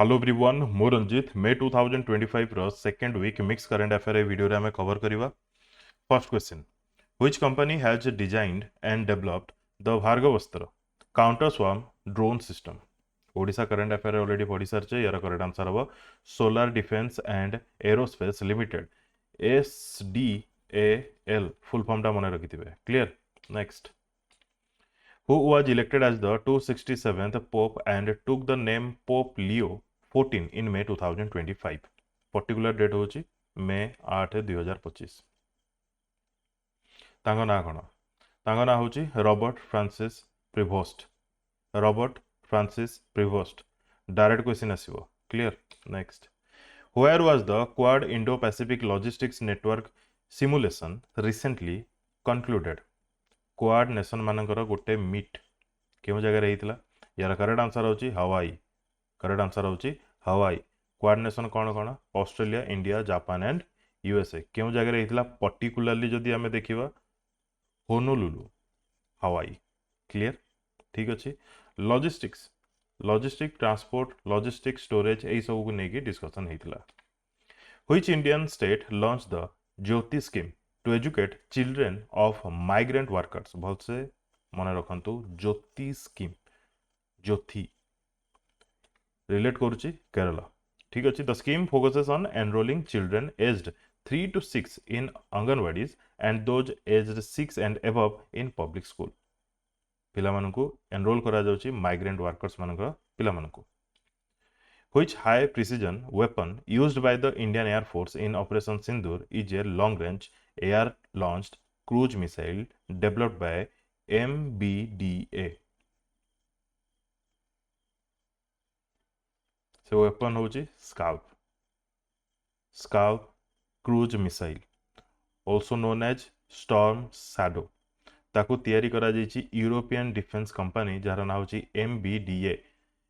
Hello everyone मो Ranjit May 2025 रो second week mix current affair ए वीडियो रे हमें कवर करबा। First question, which company has designed and developed the Bhargavastra counter swarm drone system. Odisha current affair already पढ़ी सारछे। यार करेक्ट आंसर हबो solar defence and aerospace limited SDAL full form टा मने रखिथिबे। Clear. Next, who was elected as the 267th Pope and took the name Pope Leo 14 in May 2025. Particular date होची May 8 2025। तांको ना कौन? तांको ना होची Robert Francis Prevost. Robert Francis Prevost. Direct question आसीबो। Clear. Next, where was the Quad Indo-Pacific Logistics Network simulation recently concluded? Quad nation मानकर गोटे मीट क्यों जगह रही? यार करेक्ट आंसर होची हवाई। करेक्ट आंसर होची हवाई। क्वाड नेशन कौन कौन? Australia, India, Japan and USA. क्यों जगह रही? पर्टिकुलरली जदि आमे देखिबा होनोलुलु, हवाई। क्लियर। ठीक अच्छे। Logistics, logistic transport, logistic storage यही सब को लेकिन डिस्कशन होता। Which Indian state launched the Jyoti scheme to educate children of migrant workers? भल से मन रखु ज्योति स्कीम। ज्योति रिलेट करुच्ची केरला। ठीक अच्छे। The scheme focuses on enrolling children aged 3 to 6 in anganwadis and those aged 6 and above in public school। पिला मानकु enrol करा जाउची माइग्रेंट वर्कर्स मानक पिला मानकु। Which high precision weapon used by the Indian Air Force in Operation Sindoor is a long-range air-launched cruise missile developed by MBDA? So weapon होची Scalp. Scalp cruise missile, also known as Storm Shadow. ताकू तैयारी करा जाइची European defence company jar ना होची MBDA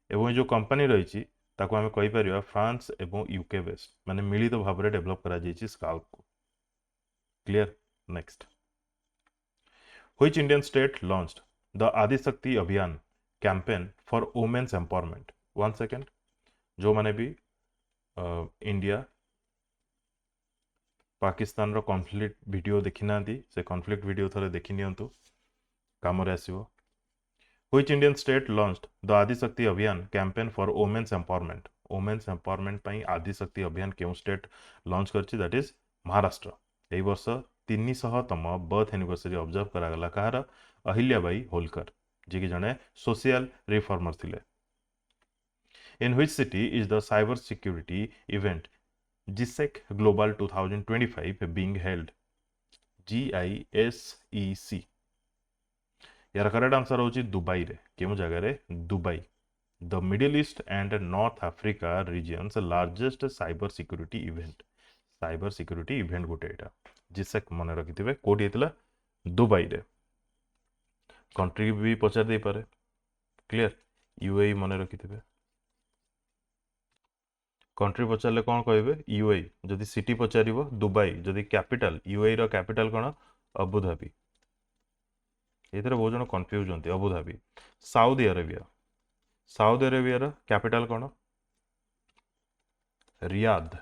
एवं जो company रही ताको आमे कहि परिबा फ्रांस एवं यूके बेस्ड माने मिलित भाव में डेवलप करा जाइची स्काल्प को। Clear. Next, which Indian state launched the Adishakti Abhiyan campaign for women's empowerment? One second, जो माने भी इंडिया पाकिस्तान रो कॉन्फ्लिक्ट वीडियो देखि ना से कॉन्फ्लिक्ट वीडियो थरे देखि नियंतु काम रे आसीबो। Which Indian state launched the Adishakti Abhiyan campaign for women's empowerment? Women's empowerment पई आदिशक्ति अभियान केउ स्टेट लॉन्च करछि? That is Maharashtra. एई वर्ष 300तम बर्थ एनिवर्सरी ऑब्जर्व करागला कहार? अहिल्याबाई होलकर, जे कि जने सोशल रिफॉर्मर थिले। In which city is the cyber security event GISEC Global 2025 being held? GISEC। यार करेक्ट आंसर होची दुबई रे। केउ जगह रे? Dubai. The Middle East and North Africa region's largest cyber security event. Cyber security event गोटे एटा जिसेक मन रखिथिबे। कोठी हेतला? दुबई रे। कंट्री भी पचार दे पारे। क्लियर। यूएई मन रखिथिबे। कंट्री पचारले कौन कहबे? यूएई। जदि सिटी पचारिबो दुबई, जदि कैपिटल यूएई रो कैपिटल कौन? अबुधाबी। एथरे बहुत जन कंफ्यूज होती। Abu Dhabi. Saudi Arabia, Saudi Arabia capital कौन? रियाद।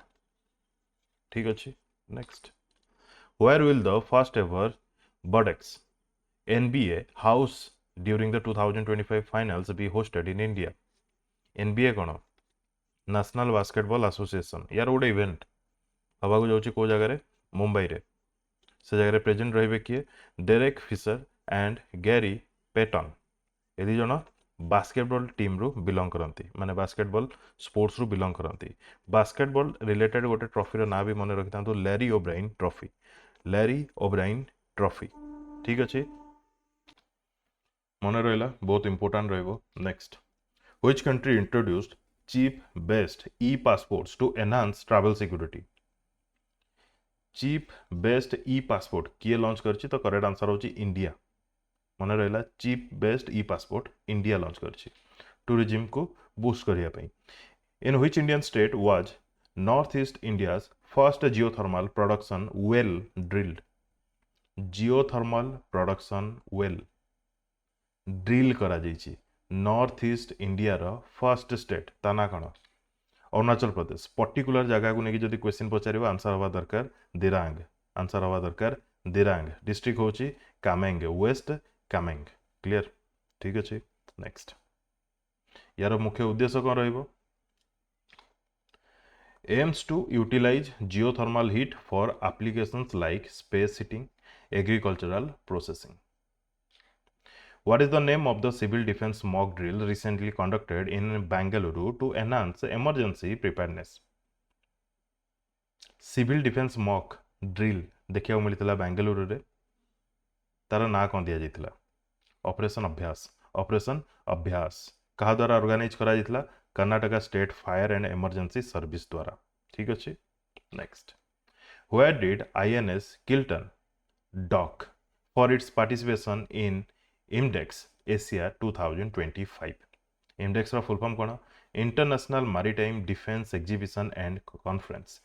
ठीक अच्छे। Next, where will the first ever बडेक्स NBA house during the 2025 finals be hosted in India? NBA कौन? National basketball association. यार गोटे इवेंट हवा जाऊँगी कौ जगह? मुंबई रे। से जगह प्रेजेंट रही किए? Derek Fisher and Gary Payton. ये दी जन बास्केटबॉल टीम रु बिलोंग करती, माने बास्केटबॉल स्पोर्ट्स रु बिलोंग करती। बास्केटबॉल रिलेटेड गोटे ट्रॉफी ना भी मन रखि था, Larry O'Brien trophy. Larry O'Brien trophy. ठीक अच्छे। मन रहा बहुत इंपोर्टेंट रहिबो। Next, which country introduced chip based e passports to enhance travel security? Chip based e passport किए लॉन्च करछि? तो करेक्ट आंसर होची इंडिया। मन रहा cheap based e passport India launch करछि टूरिज्म को बूस्ट करिया पई। In which Indian state was north east India's first geothermal production well drilled? Geothermal production well drill करा जाइछि नॉर्थ ईस्ट इंडिया रो फर्स्ट स्टेट ता ना कौन? अरुणाचल प्रदेश पर्टिकुलर जगह को लेकिन जदि क्वेश्चन पचार आंसर हवा दरकार दिरांग आंसर हवा दरकार दिरांग डिस्ट्रिक्ट होची कामेंग वेस्ट कामेंग क्लियर ठीक अच्छे नेक्स्ट यार मुख्य उद्देश्य कौन रहिबो aims to utilize geothermal heat for applications like space heating agricultural processing. What is the name of the civil defense mock drill recently conducted in Bangalore to enhance emergency preparedness? Civil defense mock drill देखिया मिलता बेंगलुरु रे तार ना कौन दिया जाइतिला operation अभ्यास कहा द्वारा ऑर्गेनाइज करा जाइतिला Karnataka state fire and emergency service द्वारा ठीक अच्छे next Where did INS Kilton dock for its participation in IMDEX Asia 2025? IMDEX रा full form cone international maritime defence exhibition and conference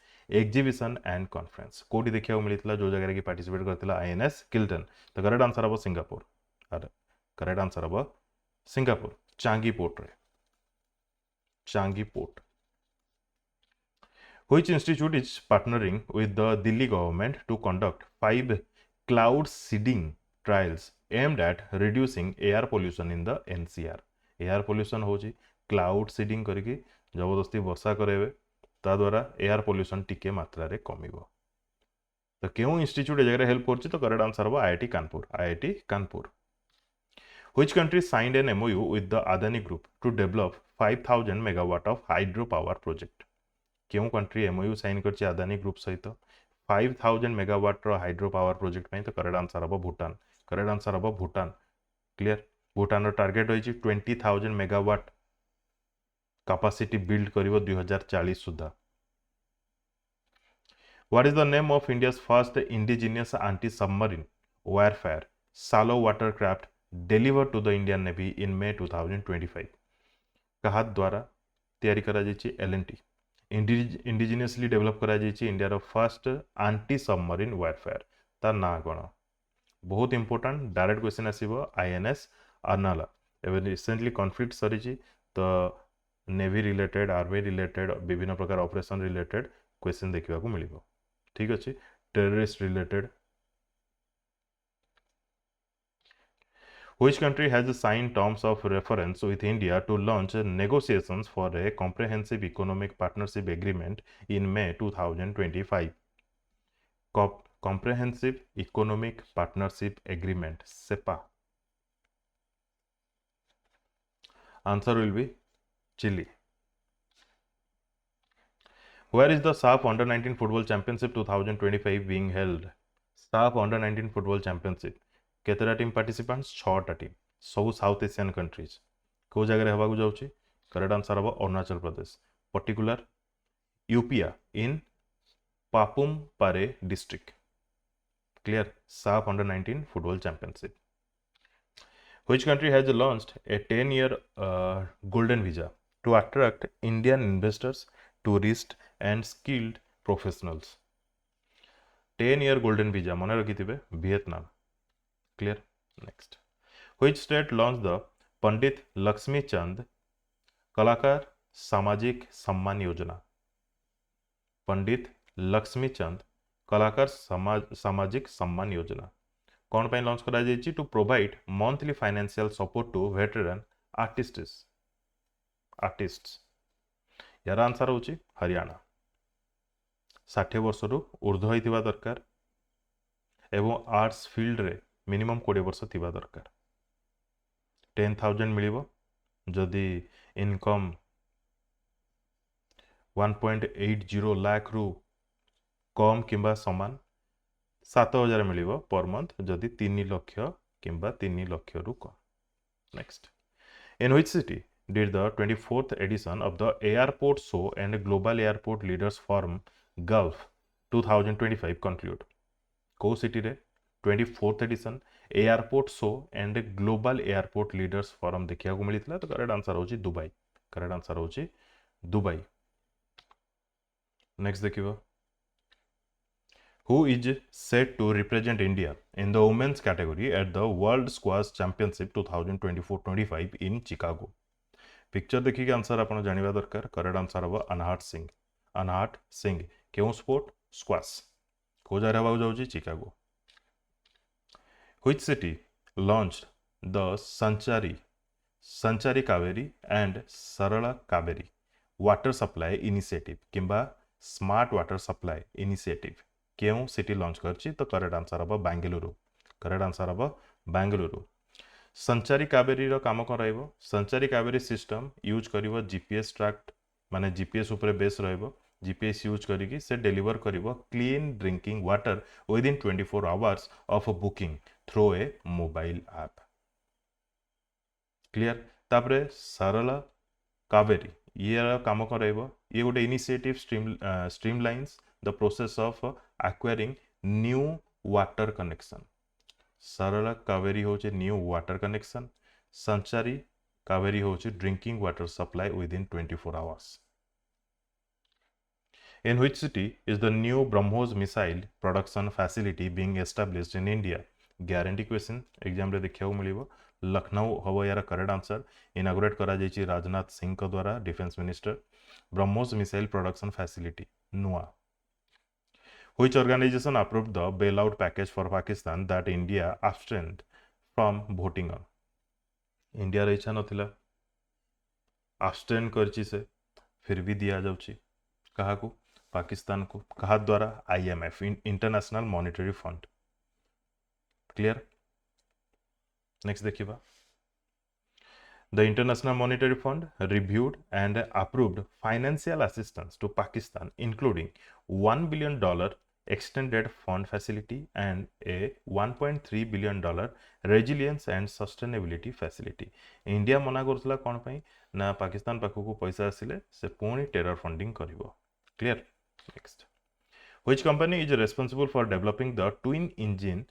कोडी देखिया मिलता जो जगह की पार्टिसिपेट करथिला INS Kilton तो करेक्ट आंसर हम सिंगापुर अरे करेक्ट आंसर हम सिंगापुर चांगी पोर्ट रे Changi port Which institute is partnering with the Delhi government to conduct 5 cloud seeding trials aimed at reducing air pollution in the NCR? Air pollution होची cloud seeding करके जबरदस्ती वर्षा करेबे ता द्वारा air pollution टिके मात्रा रे कमिबो तो क्यों इंस्टीट्यूट जगह हेल्प करछि तो करेक्ट आंसर हो IIT Kanpur Which country signed an MOU with the Adani Group to develop 5000 megawatt of hydropower project? क्यों कंट्री MOU साइन करछि अदानी ग्रुप सहित 5000 मेगावाट रो हाइड्रो पावर प्रोजेक्ट पई तो करेक्ट आंसर हबो भूटान क्लियर भूटान रो टार्गेट होइछि 20000 मेगावाट कैपेसिटी बिल्ड करिवो 2040 सुधा What is the name of India's first indigenous anti-submarine warfare shallow watercraft delivered to the Indian Navy in May 2025? कहा द्वारा तैयारी करा जाइछि L&T इंडिजिनियसली डेवलप करा जाइछि इंडिया रो फर्स्ट एंटी सबमरीन वारफेयर ता ना कोन बहुत इंपोर्टेंट डायरेक्ट क्वेश्चन आसीबो INS अर्नाला एवं रिसेंटली कॉन्फ्लिक्ट सरीछि तो नेवी रिलेटेड आर्मी रिलेटेड विभिन्न प्रकार ऑपरेशन रिलेटेड क्वेश्चन देखिबा को मिलिबो ठीक अछि terrorist related Which country has signed terms of reference with India to launch negotiations for a comprehensive economic partnership agreement in May 2025? Comprehensive Economic Partnership Agreement, SEPA. Answer will be Chile. Where is the SAF Under-19 Football Championship 2025 being held? SAF Under-19 Football Championship. केतरा team participants 6टा team सब South Asian countries को जगह हवा को जाउची correct answer हम Arunachal Pradesh particular Yupia इन Papum Pare district clear SAFF under nineteen football championship Which country has launched a 10-year golden visa to attract Indian investors, tourists and skilled professionals? 10-year golden visa मन रखिथिबे Vietnam clear next Which state launched the Pandit Lakshmi Chand Kalakar Samajik Samman Yojana? Pandit Lakshmi Chand Kalakar Samajik Samman Yojana कौन पे launch करा जाइछि to provide monthly financial support to veteran artists यार answer होछि हरियाणा 60 वर्ष रु ऊर्ध्व होइतिबा दरकार एवं आर्ट्स फील्ड रे मिनिमम 20 वर्ष थिबा दरकार 10,000 मिलिबो जदि इनकम 1.80 लाख रु कम किंबा समान 7,000 मिलिबो पर मंथ जदि 3 लाख किंबा 3 लाख रु कम next in which city did the 24th edition of the Airport Show and Global Airport Leaders Forum Gulf 2025 conclude? को सिटी रे 24th edition airport show and global airport leaders forum देखिया को मिलितला तो करेक्ट आंसर होची दुबई करेक्ट आंसर होची Dubai next देखिबो who is set to represent India in the women's category at the World Squash Championship 2024-25 in Chicago? Picture देखिए answer आपण जानिबा दरकार करेक्ट आंसर हम अनहाट सिंह। अनहाट सिंह क्यों स्पोर्ट स्क्वाश को जगह हवा जाऊँगी Chicago. Which city launched the Sanchari Kaveri and Sarala Kaveri water supply initiative किंबा स्मार्ट वाटर सप्लाई इनिशिएटिव क्यों सिटी लॉन्च करछि तो करेक्ट आंसर हम बेंगलुरु। करेक्ट आंसर हम बेंगलुरु। संचारी कावेरी रो काम कौन रहिबो संचारी कावेरी सिस्टम यूज करिवो जीपीएस ट्रैक्ट माने जीपीएस ऊपर बेस रहिबो जीपीएस यूज करिकी से डिलीवर करिवो clean drinking water within 24 hours of booking through a mobile app. Clear. तापरे सरला कावेरी ये काम कौन रहिबो ये गोटे initiative streamlines the process of acquiring new water connection. Sarala Kaveri होचे new water connection Sanchari Kaveri होचे drinking water supply within 24 hours. In which city is the new BrahMos missile production facility being established in India? Guarantee question exam रे देखिया मिलिबो लखनऊ हबो यार correct answer. Inaugurate करा जायछि राजनाथ सिंह को द्वारा defence minister BrahMos missile production facility नुआ। Which organization approved the bailout package for Pakistan that India abstained from voting on? India इच्छा नथिला abstain करछि से फिर भी दिया जाउछि कहा को पाकिस्तान को कहा द्वारा IMF international monetary fund. Clear. Next देखिबा The International Monetary Fund reviewed and approved financial assistance to Pakistan, including $1 billion extended fund facility and a $1.3 billion resilience and sustainability facility. India मना करथला कोन पई ना पाकिस्तान पाखु पैसा आसिले से पुणी टेरर फंडिंग करिवो। Clear. Next Which company is responsible for developing the twin engine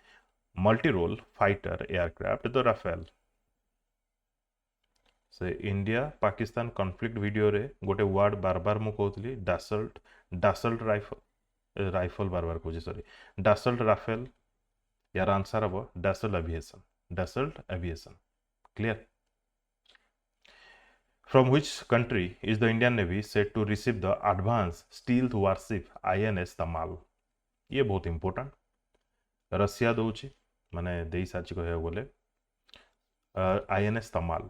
multi-role fighter aircraft the Rafale? से India Pakistan conflict video रे गोटे वर्ड बार बार मु कहतली डासल्ट राइफल बार बार कहूँ सॉरी डासल्ट राफेल यार आंसर हम Dassault Aviation. Clear. From which country is the Indian Navy said to receive the advanced stealth warship INS Tamal? ये बहुत इंपोर्टेंट रशिया दौची माने देई साची कहया बोले INS तमाल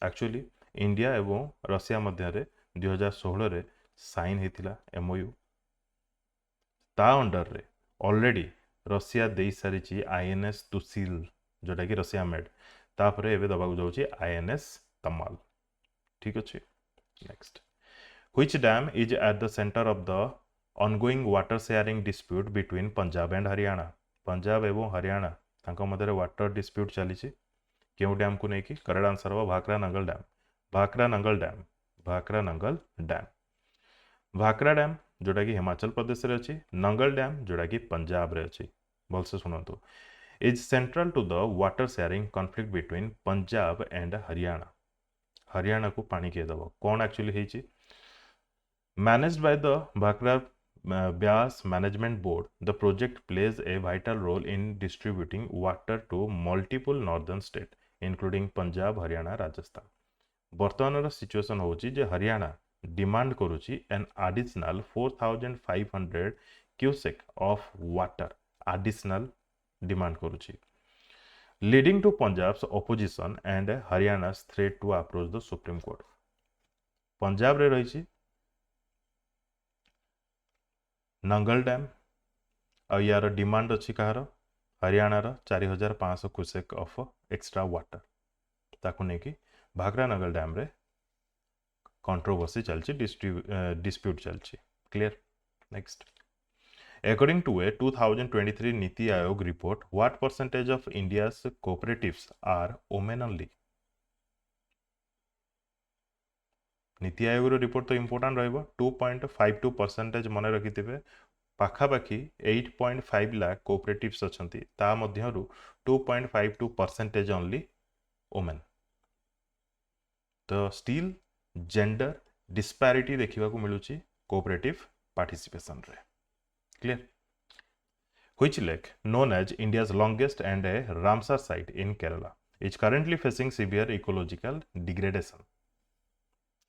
एक्चुअली इंडिया एवं रशिया मध्य 2016 रे साइन हेतिला MOU ता अंडर रे ऑलरेडी रशिया देई सारिची INS तुसिल जोटा कि रशिया मेड तापरे एबे दबाकू जाउची INS तमाल। ठीक अछि। Next Which dam is at the center of the ongoing water sharing dispute between Punjab and Haryana? Punjab एवं हरियाणा तांको मध्य वाटर डिस्प्यूट चली क्यों डैम को लेकिन करेक्ट आंसर हम भाखरा नंगल डैम। भाखरा डैम जोटा कि हिमाचल प्रदेश रे अछि नंगल डैम जोटा कि पंजाब रे अछि। भलसे सुनंतु is central to the water sharing conflict between Punjab and Haryana. Haryana को पानी किए दबो कौन एक्चुअली हेछि managed by the Bhakra Byas Management Board. The project plays a vital role in distributing water to multiple northern states, including Punjab, Haryana, Rajasthan. वर्तमान situation होची जे Haryana demand करूची an additional 4500 cusec of water additional demand करूची leading to Punjab's opposition and Haryana's threat to approach the Supreme Court. Punjab रे रही Nangal dam और यार demand अच्छी कहार हरियाणार 4500 क्यूसेक ऑफ एक्स्ट्रा वाटर ताकू नहीं कि भाखरा नंगल डैम रे कंट्रोवर्सी चलची डिस्प्यूट चलची। Clear. Next according to a 2023 NITI Aayog report what percentage of India's cooperatives are women only? NITI Aayog report तो इंपोर्टेंट रहिबो 2.52% मन रखिथिबे पाखापाखी 8.5 लाख कोऑपरेटिव्स अछंती ता मध्यरु 2.52% ओनली वुमेन। तो स्टिल जेंडर डिस्पैरिटी देखिबा को मिलुची कोऑपरेटिव पार्टिसिपेशन रे। Clear. Which lake known as India's longest and a Ramsar site in Kerala is currently facing severe ecological degradation?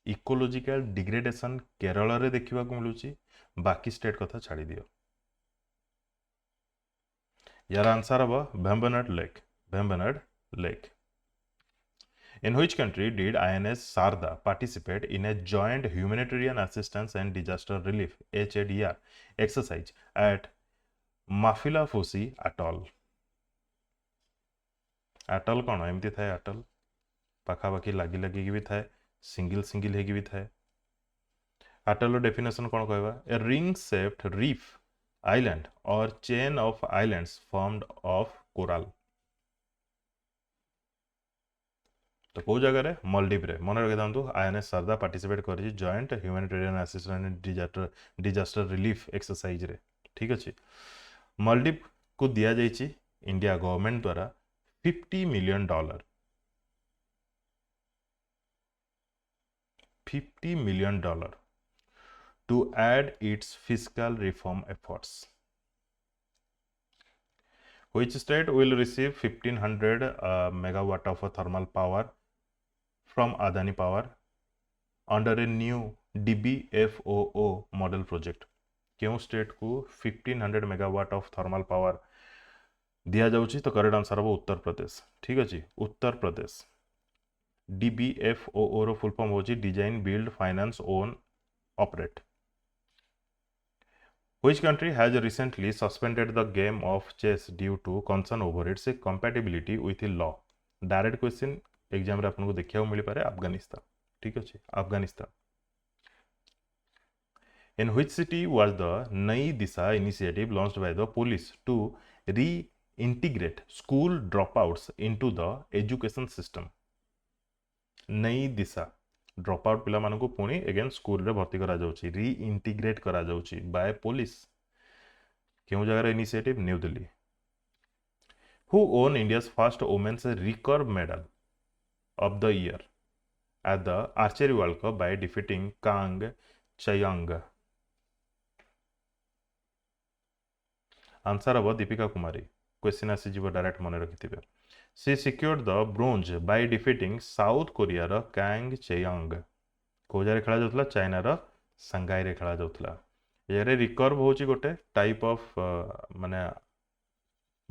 Ecological degradation Kerala रे देखा मिलूँ बाकी स्टेट कथा छाड़ी दियो यार आंसर हम Vembanad lake Vembanad lake In which country did INS Sarda participate in a joint humanitarian assistance and disaster relief HADR exercise at Mafilafussi Atoll? Atoll कौन एमती थाए Atoll पाखापाखि लगी लगी भी थाए सिंगल सिंगल हेगी भी थाए Atoll डेफिनेशन कौन कहवा a ring shaped reef island or chain of islands formed of coral तो कौ जगह मलडीव रे मन रखी था आईएनएस शारदा पार्टिसिपेट कर joint humanitarian assistance and disaster relief exercise रे ठीक अच्छे मलडीव को दिया जाइए इंडिया गवर्नमेंट द्वारा $50 million $50 million to add its fiscal reform efforts. Which state will receive 1500 megawatt of thermal power from Adani Power under a new DBFOO model project? क्यों state को 1500 megawatt of thermal power दिया जाउची तो correct answer हम उत्तर प्रदेश ठीक अछि Uttar Pradesh DBFOO रो full form होची design build finance own operate Which country has recently suspended the game of chess due to concern over its compatibility with the law? Direct question exam रे आपन को देखिया मिली पारे अफगानिस्तान ठीक अछि Afghanistan In which city was the Nai Disha initiative launched by the police to reintegrate school dropouts into the education system? Nai Disha dropout पिला मानको पुणी अगेन स्कूल रे भर्ती करा जाउची रीइंटीग्रेट करा जाउची बाय पुलिस क्यों जगह initiative new Delhi Who won India's first women's recurve medal of the year at the Archery World Cup by defeating Kang Chayang? Answer हम दीपिका कुमारी क्वेश्चन आसीज डायरेक्ट मन रखिथे she secured the bronze by defeating South Korea रो Kang Chaeyoung कोजारे खेला जाउतला China रो संघाई रे खेला जाउतला यारे रिकर्व होची गोटे टाइप ऑफ माने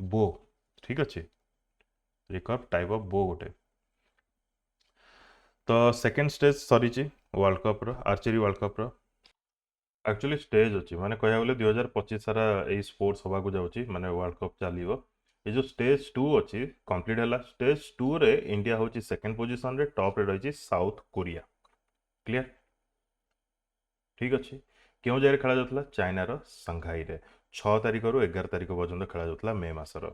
बो ठीक अच्छे रिकर्व टाइप ऑफ बो गोटे तो सेकेंड स्टेज सरी वर्ल्ड कप रो आर्चरी वर्ल्ड कप रो एक्चुअली स्टेज अच्छी माने कह गले 2025 सारा ए स्पोर्ट्स हवा को जाउची माने वर्ल्ड कप चलियो ये जो स्टेज 2 अच्छी कंप्लीट है स्टेज 2 रे इंडिया होची सेकंड पोजीशन रे टॉप रे रही साउथ कोरिया क्लियर ठीक अच्छे क्यों जगह खेला जाउतला चाइना रो संघाई रे 6 तारिख रु 11 तारिख पर्यंत खेला जाउतला मे मासर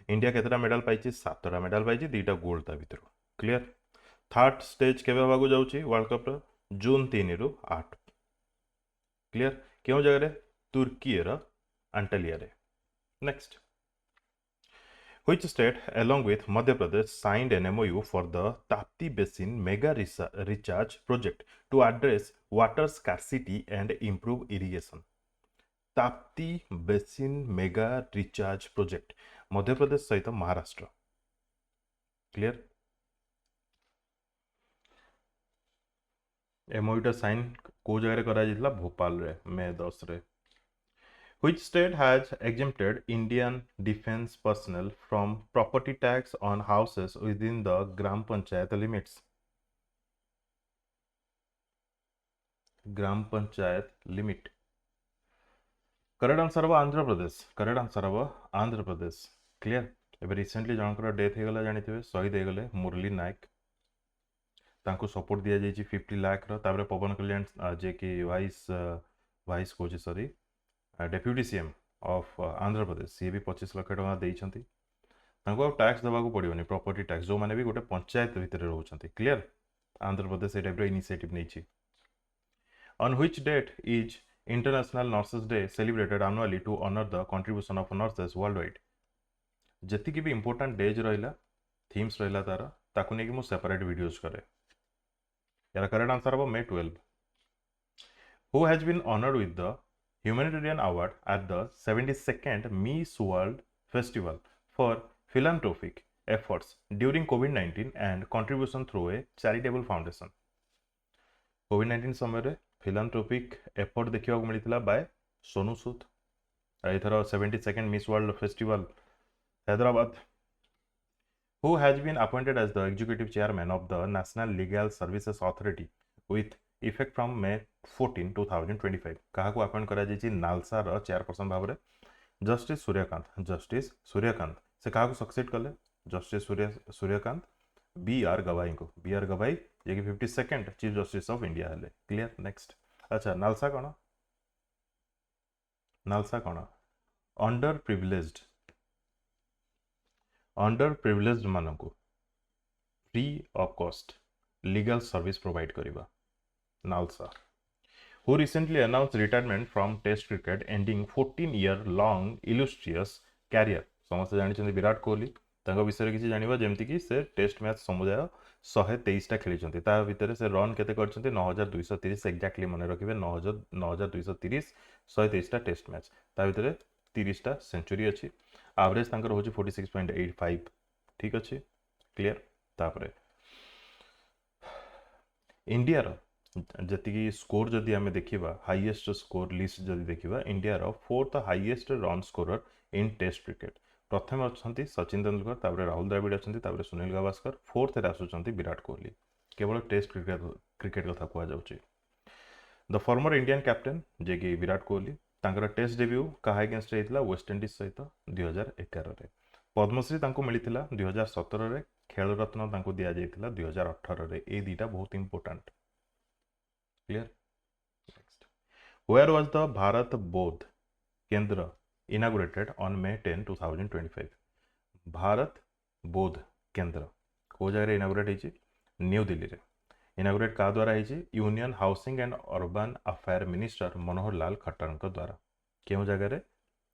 इंडिया केतरा मेडल पाइची 7टा मेडल पाइची 2टा गोल्ड ता भितर क्लियर थर्ड स्टेज केबे हवा को जाउची वर्ल्ड कप रो जून 3 रु 8 क्लियर क्यों जगह तुर्की रो अंटालिया रे next Which state along with Madhya Pradesh signed an MOU for the Tapti Basin Mega Recharge Project to address water scarcity and improve irrigation? Tapti Basin Mega Recharge Project Madhya Pradesh सहित Maharashtra clear MOU टा sign को जगह करा जितला भोपाल रे मे 10 रे Which state has exempted Indian defense personnel from property tax on houses within the Gram Panchayat limits? Gram Panchayat limit. Correct answer है Andhra Pradesh correct answer है आंध्र प्रदेश क्लियर एबे रिसेंटली जनकर डेथ हो गला जानिथिबे शहीद हो गले मुरली नायक तांको सपोर्ट दिया जाइए 50 लाख रो ताबरे पवन कल्याण जे कि vice coach sorry deputy CM of Andhra Pradesh सी भी 25 लाख टका देइछंती तांको टैक्स देबा को पड़ियोनी प्रॉपर्टी टैक्स जो माने भी गोटे पंचायत भितर रहउछंती क्लियर आंध्र प्रदेश ए टाइप रो इनिशिएटिव नेछि on which date is international nurses day celebrated annually to honour the contribution of nurses worldwide जति की भी इंपोर्टेंट डेज रहिला थीम्स रहिला तार ताकु नेकी मु सेपरेट वीडियोस करे यार करेक्ट आंसर है May 12 who has been honoured with the Humanitarian Award at the 72nd Miss World Festival for philanthropic efforts during COVID-19 and contribution through a charitable foundation. कोविड-19 समय philanthropic effort देखा मिलता by Sonu Sood एथर 72nd Miss World festival Hyderabad who has been appointed as the executive chairman of the National Legal Services Authority with effect from May 14 2025 କାହାକୁ ଆପଏଣ୍ଟ କରାଯାଇଛି ନାଲସା ର chairperson ଭାବରେ justice Suryakant ସେ କାହାକୁ ସକ୍ସିଡ୍ କଲେ ଜଷ୍ଟିସ ସୂର୍ଯ୍ୟକାନ୍ତ बी आर गवाई जे कि 52nd chief justice of India हेले क्लियर नेक्स्ट अच्छा नालसा कौन अंडर प्रिविलेज्ड मानकु free of cost legal service provide करिबा NALSA who recently announced retirement from test cricket ending 14-year long illustrious career समस्त जानिछन्ति विराट कोहली तांको विषय किसी जानिबा जेमति कि से टेस्ट मैच समुदाय 123 टा खेलिछन्ति ता भितरे से रन केते करछन्ति 9230 एक्जेक्टली मने रखिबे 9230 123 टा टेस्ट मैच ता भितरे 30 टा सेंचुरी अछि एवरेज तांकर होछि 46.85 ठीक अछि क्लियर तापरे इंडिया रो जति स्कोर जदि आमे देखिबा हाईएस्ट स्कोर लिस्ट जदि देखिबा इंडिया रो fourth highest run scorer in test cricket प्रथम अछंती सचिन तेंदुलकर तापरे राहुल द्रविड़ अछंती तापरे सुनील गावस्कर फोर्थ रे आसुचंती विराट कोहली केवल टेस्ट क्रिकेट कथा कुआ जाउची द फॉर्मर इंडियन कैप्टन जे कि विराट कोहली तांकर टेस्ट डेब्यू काहा अगेंस्ट हेतला वेस्ट इंडीज सहित 2011 रे पद्मश्री तांको मिलिथिला 2017 रे खेल रत्न तांको दिया जाइथिला 2018 रे ए दीटा बहुत important clear next where was the Bharat Bodh Kendra inaugurated on May 10 2025 Bharat बोध केंद्र को जगह इनागुरेट होइछि न्यू दिल्ली रे इनागुरेट का द्वारा होइछि union housing and urban affair minister Manohar Lal Khattar द्वारा केउ जगह रे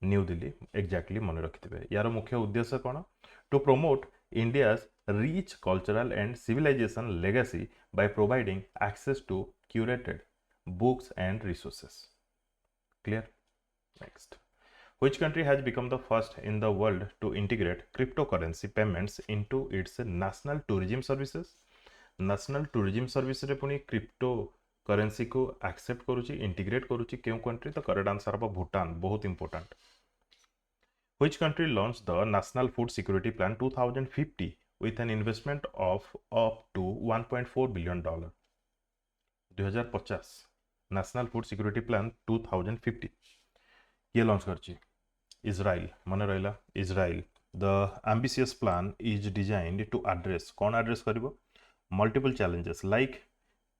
न्यू दिल्ली एग्जैक्टली मन रखिथिबे यार मुख्य उद्देश्य कोन to promote India's rich cultural and civilization legacy by providing access to curated books and resources. Clear? Next. Which country has become the first in the world to integrate cryptocurrency payments into its national tourism services? National tourism service रे पुनी cryptocurrency को accept करूची integrate करूची केउ country तो correct answer अब भूटान बहुत important. Which country launched the National Food Security Plan 2050 with an investment of up to $1.4 billion? 2050 National Food Security Plan 2050 ये लॉन्च करची इजराइल मन रहिला Israel the ambitious plan is designed to address कौन address करिवो multiple challenges like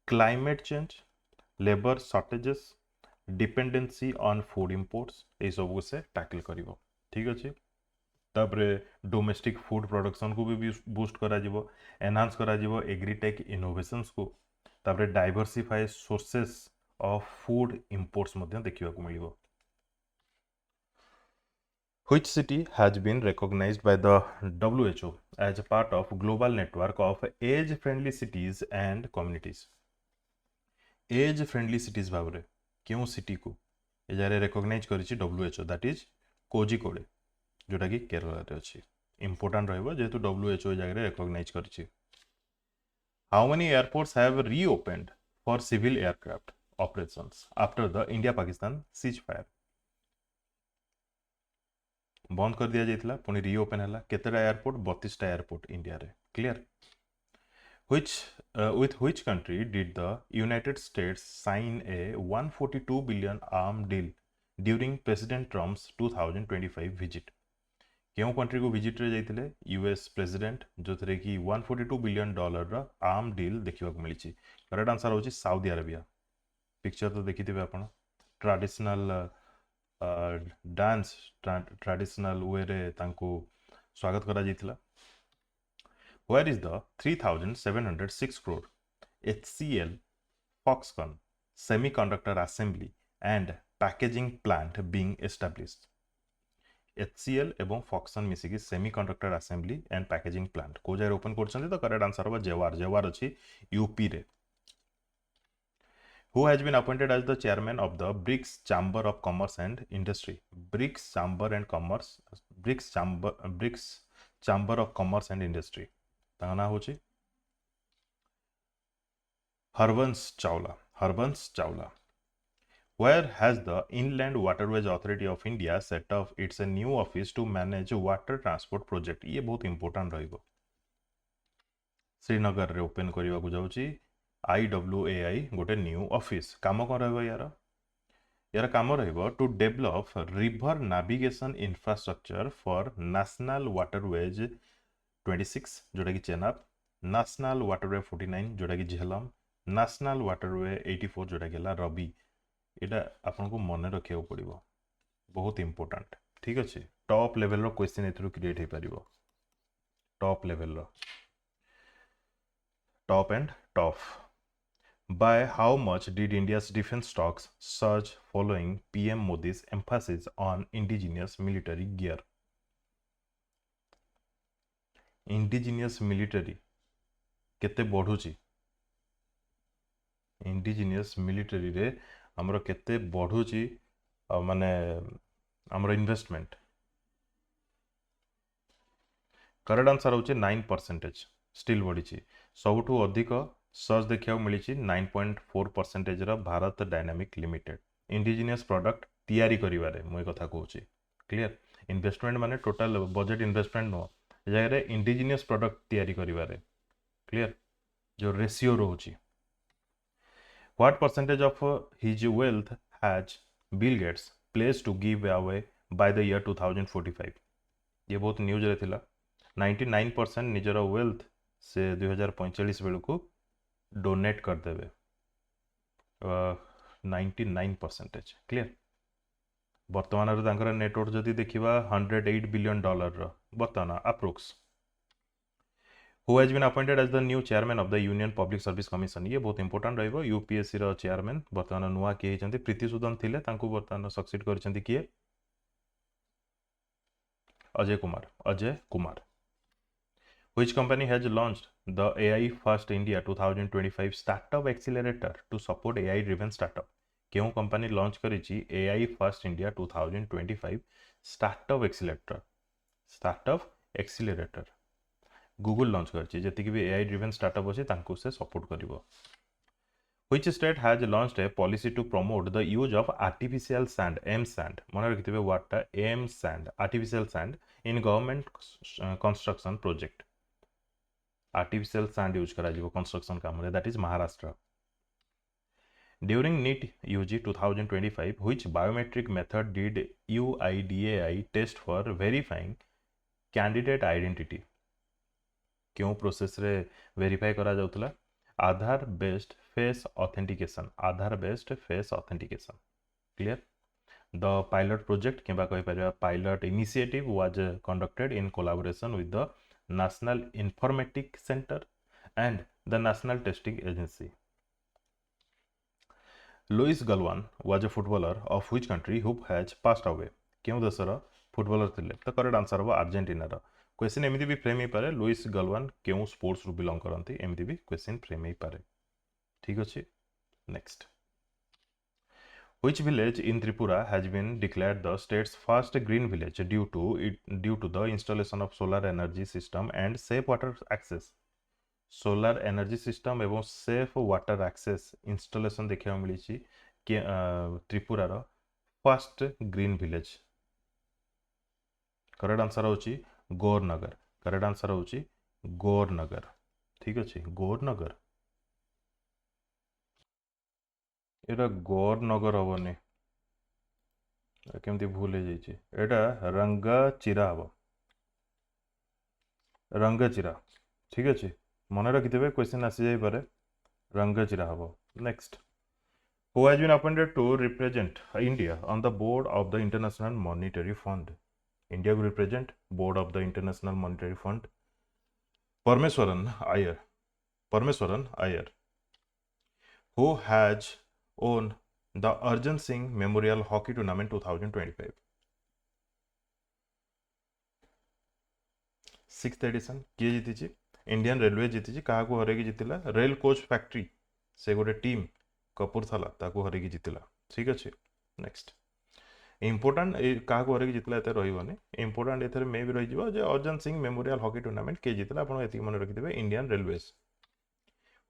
climate change labour shortages dependency on food imports ए सब से tackle करिवो ठीक अछि तापरे डोमेस्टिक फूड प्रोडक्शन को भी बूस्ट करा जिवो एनहांस करा जिवो एग्रीटेक इनोवेशंस को तापरे diversify sources of food imports मध्ये देखिबा को मिलिवो Which city has been recognized by the WHO as a part of global network of age-friendly cities and communities? Age-friendly cities Bhavre क्यों सिटी को ए जारे recognize करिछि WHO that is Kozhikode जोटा कि केरला रे अछि इंपोर्टेंट रहबो जेतु WHO ए जागे recognize करिछि How many airports have reopened for civil aircraft operations after the India-Pakistan ceasefire? बंद कर दिया जाइथिला पुनी रीओपन हला केतेटा एयरपोर्ट 32 टा एयरपोर्ट इंडिया रे clear with which country did the United States sign a 142 billion arms deal during President Trump's 2025 visit केउ country को visit रे जाइथिले यूएस प्रेसिडेंट जोथरे कि 142 बिलियन डॉलर रा आर्म डील देखिबा को मिलिछि करेक्ट आंसर होछि सऊदी अरेबिया पिक्चर तो देखिथिबे आपण ट्रेडिशनल डांस ट्रेडिशनल वे रे तांको स्वागत करा जाइथिला Where is the 3706 crore HCL Foxconn semiconductor assembly and packaging plant being established? HCL एवं Foxconn मिसी की semiconductor assembly and packaging plant को जाय ओपन करछन्ते तो करेक्ट आंसर होबा जेवार अछि यूपी रे Who has been appointed as the chairman of the BRICS Chamber of Commerce and Industry? BRICS Chamber of Commerce and Industry. ताना होची Harvansh Chawla Harbans Chawla. Where has the Inland Waterways Authority of India set up its a new office to manage water transport project? ये बहुत important रहिबो. श्रीनगर रे open करने को जाऊँगी IWAI गोटे न्यू ऑफिस. काम कौन रहिबो यार? यार काम रहिबो to develop river navigation infrastructure for national waterways 26 जोटा कि चेनाब, नेशनल वाटरवे 49 जोटा कि झेलम, नेशनल वाटरवे 84 जोटा कि रवि. एटा आपन को मन रखिया पड़ो, बहुत इंपोर्टेंट. ठीक अच्छे. टॉप लेवल रो क्वेश्चन एथरो क्रिएट हो पारिबो. टॉप लेवल रो, top and top. By how much did India's defense stocks surge following PM Modi's emphasis on indigenous military gear? Indigenous military केते बढ़ुची? Indigenous military रे हमरो केते बढ़ुची माने हमरो इन्वेस्टमेंट? करेक्ट आंसर होचे 9%. स्टिल बढ़ी. सबुठु अधिक सर्च देखा मिली 9.4% रा Bharat dynamic limited. Indigenous product तैयारी करिवारे मुई कथा कहूची. क्लियर. इन्वेस्टमेंट माने टोटल बजेट इन्वेस्टमेंट नो जगह इंडिजिनियस प्रोडक्ट तैयारी करिवारे. क्लियर. जो रेशियो रोची. What percentage of his wealth has Bill Gates place to give away by the year 2045? ये बहुत न्यूज रे थिला. 99% निजर वेल्थ से 2045 बेलू को डोनेट कर देवे. 99%. क्लियर. बर्तमान नेटवर्थ जदि देखा $108 बिलियन बर्तमान approx. Who has been appointed as the new chairman of the Union Public Service Commission? ये बहुत इंपोर्टेंट रहिबो. यूपीएससी रो चेयरमैन बर्तमान नुआ किए होइछन्ती प्रीति सूदन थिले, तांको बर्तमान सक्सीड करछन्ती किए? Ajay Kumar. Ajay Kumar. Which company has launched the AI First India 2025 Startup Accelerator to support AI driven startup? क्यों कंपनी लॉन्च करिछि AI First India 2025 Startup Accelerator? Startup Accelerator Google launch करिछि जति कि भी AI driven startup अछि तांको से सपोर्ट करिवो. Which state has launched a policy to promote the use of artificial sand, M-sand? मन रखिथिबे वर्ड टा M-sand, artificial sand in government construction project. Artificial sand use करा जीवो कंस्ट्रक्शन काम रे, that is Maharashtra. During NEET UG 2025 which biometric method did UIDAI test for verifying candidate identity? क्यों process रे verify करा जाउतला? Aadhaar based face authentication. Aadhaar based face authentication. Clear. The pilot project किबा कहि परिबा pilot initiative was conducted in collaboration with the National Informatic Center and the National Testing Agency. Louis Galvan was a footballer of which country who has passed away? क्यों देशर footballer थिले? तो correct answer हो Argentina रो. Question एमिति भी frame ही पारे. Louis Galwan क्यों sports रु बिलोंग करंती? एमिति भी क्वेश्चन फ्रेम ही पारे. ठीक अछि. Next. Which village in Tripura has been declared the state's first green village due to the installation of solar energy system and safe water access? Solar energy system एवं safe water access installation देखा मिली कि त्रिपुरा रो first green village. Correct answer होची Gaurnagar. Correct answer होची गौरनगर. ठीक अछि. गौरनगर एटा गौरनगर हेनी, केमती भूल हो जाइए. एटा रंगाचिरा हम. रंगाचिरा. ठीक अच्छे. मन रखिथे क्वेश्चन आसी जाई पारे. रंगाचिरा हम. Next. Who has been appointed to represent India on the board of the international monetary fund? India को represent board of the international monetary fund Parameswaran Iyer. Parameswaran Iyer. Who has own the Arjun Singh Memorial Hockey Tournament 2025? 6th edition किए जीती? Indian railway जीती. क्या हरैकी जीतिला? Rail coach factory से गोटे team Kapurthala ताको हरैकी जीतिला. ठीक अच्छे. नेक्स्ट. इंपोर्टेंट क्या हरैकी जीतिला एते रहिबनी. इंपोर्टेंट एथरे मे भी रहिजिवो जे Arjun Singh memorial hockey tournament के जीतिला. आपण एति मन रखिथिबे Indian railways.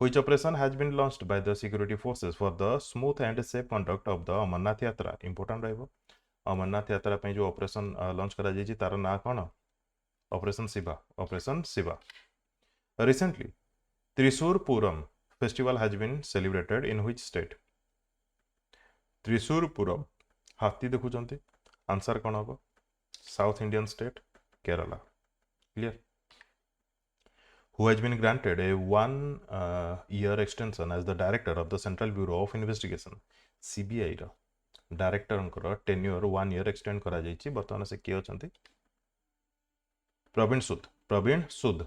Which operation has been launched by the security forces for the smooth and safe conduct of the Amarnath Yatra? Important रहिबो अमरनाथ यात्रा पे जो ऑपरेशन लॉन्च करा जाइए तार ना कौन operation Shiva recently Thrissur Pooram festival has been celebrated in which state Thrissur Pooram हाथी देखुचंती आंसर कौन हम south Indian state Kerala clear who has been granted a 1 year extension as the director of the Central Bureau of Investigation CBI ର director tenure 1 year extend करा जाइछि वर्तमान से किए अछंती प्रवीण सूद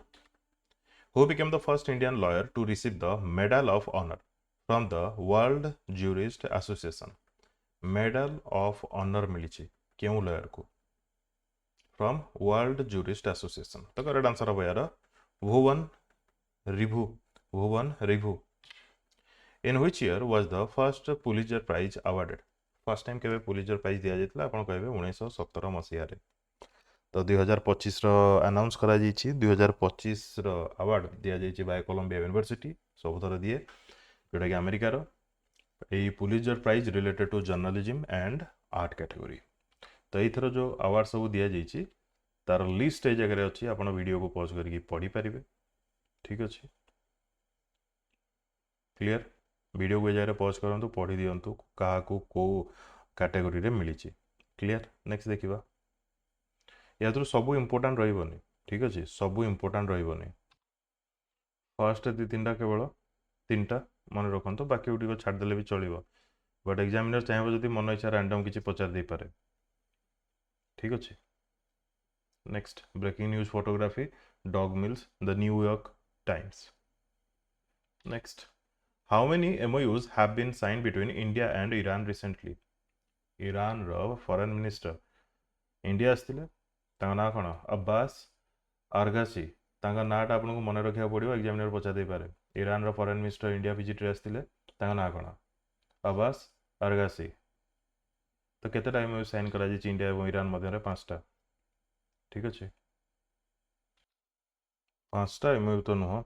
who became the first Indian lawyer to receive the Medal of Honor from the World Jurist Association Medal of Honor मिली क्यों lawyer को from World Jurist Association तो correct answer हो यार Bhuvan Ribhu in which year was the first Pulitzer Prize awarded first time केबे Pulitzer prize दिया जाइतला आपण कहबे 1917 मसिया रे तो 2025 रो अनाउंस करा जाइछि 2025 रो अवार्ड दिया जाइछि बाय कोलंबिया यूनिवर्सिटी सब थर दिए जोटा कि अमेरिका रो a Pulitzer prize related to journalism and art category तो एई थर जो अवार्ड सब दिया जाइछि तार लिस्ट ए जगह रे अछि आपण वीडियो को पॉज करके पढी परिबे ठीक अछि क्लियर वीडियो को जगह पॉज करंतु पढ़ी दियंतु कहा को कैटेगरी रे मिली क्लियर नेक्स्ट देखिबा या तो सब इंपोर्टेंट रहिबनी ठीक अछि सब इंपोर्टेंट रहिबनी फर्स्ट दि तीनटा केवल तीनटा मन रखंतु बाकी उडी को छाड़ देले भी चलिबो बट एग्जामिनर चाहेबो जदी मन इच्छा रैंडम किछि पचार दे पारे ठीक अछि next breaking news photography dog mills the New York Times next How many MOUs have been signed between India and Iran recently? Iran रो फॉरेन मिनिस्टर इंडिया आस्तिले तांगा ना कोन अब्बास आरगासी तांगा नाटा आपनको मन रखिया पड़िबो एग्जामिनर पचा दे पारे ईरान रो फॉरेन मिनिस्टर इंडिया विजिट रे आस्तिले तांगा ना कोन अब्बास आरगासी तो केते टाइम साइन करा जे इंडिया और ईरान मध्य रे पांचटा ठीक अछि पांचटा MOU तो नुह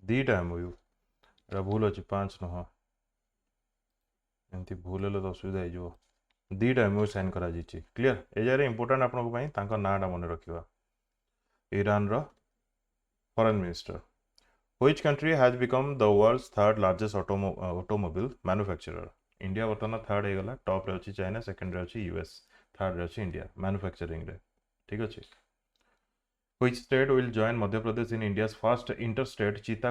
दीटा MOU एटा भूल अच्छी 5 नुह एमती भूल हेले तो असुविधा हो दीटा MOU साइन करा जाइछि क्लियर ए जारे इंपोर्टेंट आपनको पई तांका नाटा मन रखिबा ईरान रो foreign minister which country has become the world's third largest automobile manufacturer India वर्तमान थर्ड हे गला टॉप रे अछि चाइना सेकंड रे अछि यूएस थर्ड रे अछि इंडिया मैन्युफैक्चरिंग रे ठीक अछि Which state will join Madhya Pradesh in India's first interstate cheetah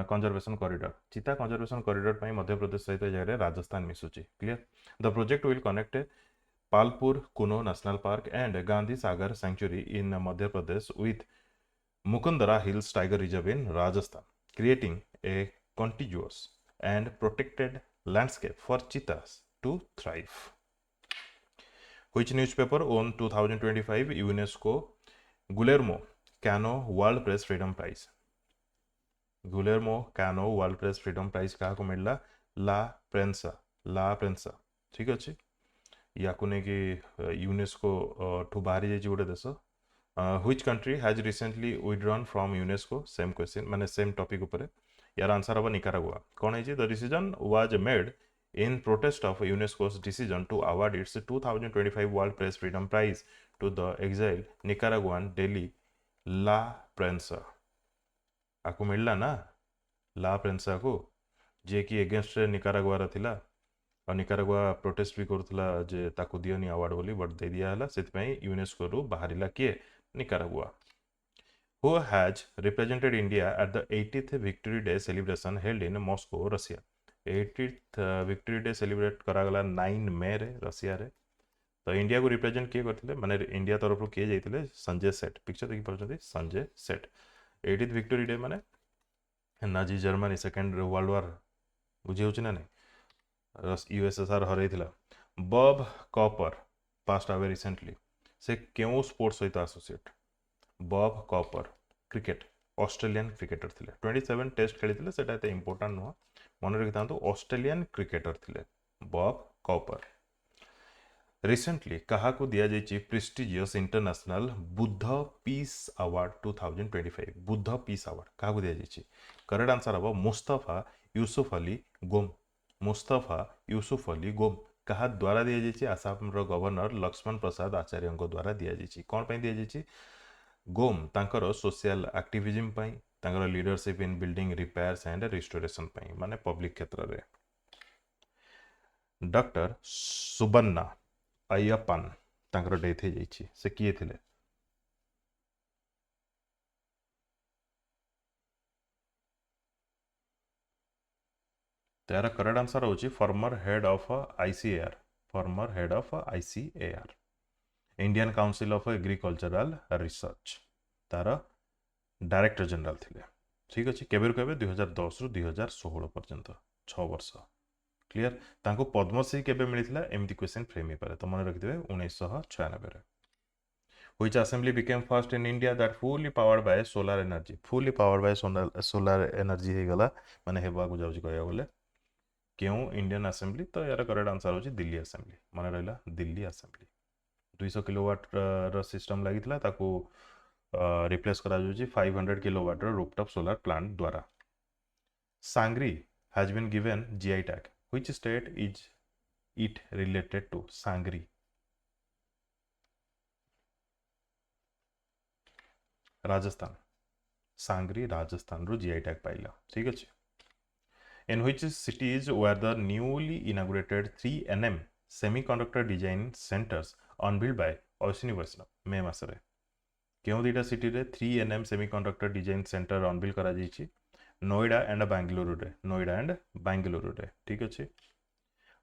conservation corridor? Cheetah conservation corridor ପାଇଁ मध्य प्रदेश सहित जगह Rajasthan मिसुची clear the project will connect Palpur Kuno National Park and Gandhi Sagar Sanctuary in Madhya Pradesh with Mukundara Hills Tiger Reserve in Rajasthan creating a contiguous and protected landscape for cheetahs to thrive. Which newspaper won 2025 UNESCO Guillermo Cano World Press Freedom Prize? Guillermo Cano World Press Freedom Prize क्या को मिलला ला प्रेंसा ठीक अच्छे या कुने कि UNESCO ठू बाहरी जाइछि गोटे देश which country has recently withdrawn from UNESCO same question माने same topic ऊपर यार आंसर हबो निकारागुआ कोन है the decision was made in protest of UNESCO's decision to award its 2025 World Press Freedom Prize to the exiled Nicaraguan Deli La Prensa आपको मिलला ना ला प्रेंसा को जे कि अगेंस्ट निकारागुआ रा थिला और निकारागुआ प्रोटेस्ट भी करथला जे ताको दियोनी अवार्ड बोली बट दे दिया हला सेत पई यूनेस्को रो बाहरिला के Nicaragua who has represented India at the 80th Victory Day celebration held in Moscow Russia 80th Victory Day celebrate करा गला 9 मई रे रशिया रे तो इंडिया को रिप्रेजेंट किए करथिले माने इंडिया तरफ किए जाइतिले संजय सेठ पिक्चर देखि परछथि Sanjay Seth 80th victory day माने Nazi Germany second world war बुझे होछि ना नै यूएसएसआर हरैथिला बब कॉपर पास्ट अवे रिसेंटली से केउ स्पोर्ट्स सहित एसोसिएट बब कॉपर क्रिकेट ऑस्ट्रेलियन क्रिकेटर थिले 27 टेस्ट खेलिथिले सेटा एते इंपोर्टेंट नो मन रखितांतु ऑस्ट्रेलियन क्रिकेटर थिले बब कॉपर रिसेंटली कहा को दिया जाइछि prestigious international Buddha peace award 2025 Buddha peace award कहा को दिया जाइछि करेक्ट आंसर हबो मुस्तफा यूसुफ अली गोम मुस्तफा यूसुफ अली गोम क्या द्वारा दि जाइए आसाम गवर्नर लक्ष्मण प्रसाद आचार्य द्वारा दि जाइए कौन पर दि जाइए गोम तांकर सोशल एक्टिविज्म पई तांकर leadership in building repairs and restoration पई माने पब्लिक क्षेत्र रे डॉक्टर सुबन्ना अय्यप्पन तांकर डेथ हो जाइए से किए थिले तार करेक्ट आंसर होची farmer head of ICAR farmer head of ICAR Indian council of agricultural research तार डायरेक्टर जनरल थिले ठीक अच्छे केबेर केबे 2010 रु 2016 पर्यंत 6 वर्ष क्लियर तांको पद्मश्री केबे मिलिथिला एमती क्वेश्चन फ्रेम हे पारे तो मन रखिथिबे 1996 रे which assembly became first in India that fully powered by solar energy fully powered by solar energy हे गला माने हेबा को जाउची कहया बोले क्यों इंडियन असेंबली तो यार करेक्ट आंसर होची दिल्ली असेंबली मन रहला दिल्ली असेंबली 200 किलोवाट रो सिस्टम लागितला ताको रिप्लेस करा जाउची 500 किलोवाट रो रूफटॉप सोलर प्लांट द्वारा सांगरी has been given GI tag which state is it related to Sangri Rajasthan Sangri Rajasthan रो जीआई टैग पाइला ठीक अच्छे in which cities were the newly inaugurated 3NM semiconductor design centers unveiled by Ashwini वैष्णव मे मासरे क्यों दीटा city रे 3NM semiconductor design center unveil करा जाइछि Noida and Bengaluru रे Noida and Bengaluru रे ठीक अच्छे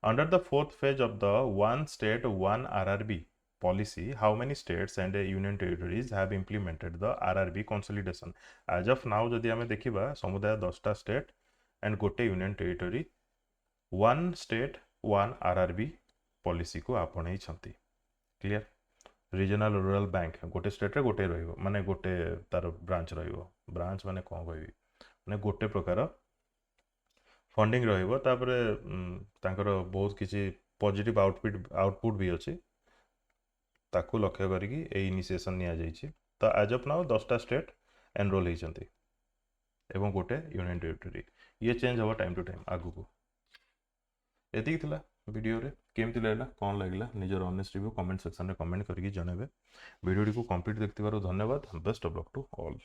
under the fourth phase of the one state one RRB policy how many states and union territories have implemented the RRB consolidation as of now जदि आमे देखिबा समुदाय 10टा स्टेट एंड गोटे union territory one state one RRB policy को आपणै छंती clear regional rural bank गोटे state रे गोटे रहिबो माने गोटे तार ब्रांच रहिबो ब्रांच माने कोन कहबी माने गोटे प्रकार फंडिंग रहिबो तापरे तांकर बहुत किछि पॉजिटिव आउटपुट भी अछि ताकू लक्ष्य करिकी ए इनिशिएशन निया जाइछि तो एज ऑफ नाउ 10टा स्टेट एनरोल होइछंती एवं गोटे यूनियन टेरिटरी ये चेंज हवा टाइम टू टाइम आगु को एतिक थिला वीडियो रे केमति लागला कोन लागला निजर ऑनेस्ट रिव्यू कमेंट सेक्शन रे कमेंट करके जणाबे वीडियो को कंप्लीट देखथिबारो धन्यवाद best of luck to all.